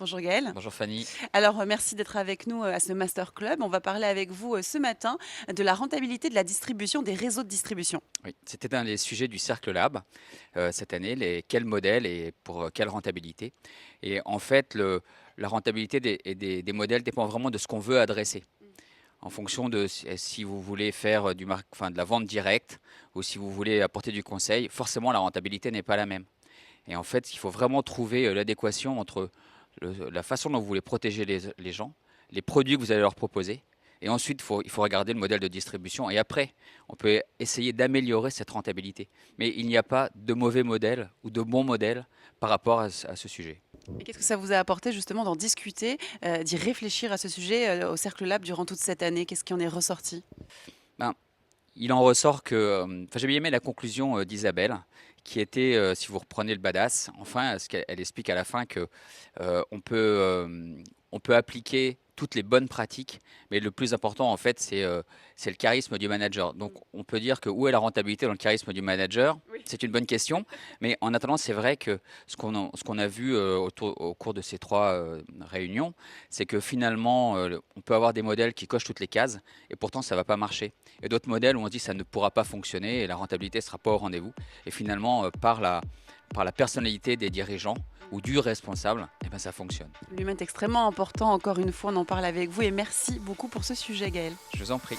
Bonjour Gaël. Bonjour Fanny. Alors, merci d'être avec nous à ce Master Club. On va parler avec vous ce matin de la rentabilité de la distribution des réseaux de distribution. Oui, c'était un des sujets du Cercle Lab cette année, quel modèle et pour quelle rentabilité. Et en fait, la rentabilité des modèles dépend vraiment de ce qu'on veut adresser. En fonction de si vous voulez faire de la vente directe ou si vous voulez apporter du conseil, forcément la rentabilité n'est pas la même. Et en fait, il faut vraiment trouver l'adéquation entre la façon dont vous voulez protéger les gens, les produits que vous allez leur proposer. Et ensuite, il faut regarder le modèle de distribution. Et après, on peut essayer d'améliorer cette rentabilité. Mais il n'y a pas de mauvais modèle ou de bon modèle par rapport à ce sujet. Et qu'est-ce que ça vous a apporté justement d'en discuter, d'y réfléchir à ce sujet au Cercle Lab durant toute cette année? Qu'est-ce qui en est ressorti? Ben, il en ressort que, j'ai bien aimé la conclusion d'Isabelle, qui était, si vous reprenez le badass, enfin, ce qu'elle elle explique à la fin que on peut, on peut appliquer toutes les bonnes pratiques, mais le plus important, en fait, c'est le charisme du manager. Donc, on peut dire que où est la rentabilité dans le charisme du manager? Oui. C'est une bonne question, mais en attendant, c'est vrai que ce qu'on a vu au cours de ces trois réunions, c'est que finalement, on peut avoir des modèles qui cochent toutes les cases, et pourtant, ça ne va pas marcher. Et d'autres modèles où on se dit ça ne pourra pas fonctionner et la rentabilité ne sera pas au rendez-vous. Et finalement, par la personnalité des dirigeants ou du responsable, eh ben, ça fonctionne. L'humain est extrêmement important. Encore une fois, on en parle avec vous et merci beaucoup pour ce sujet, Gaël. Je vous en prie.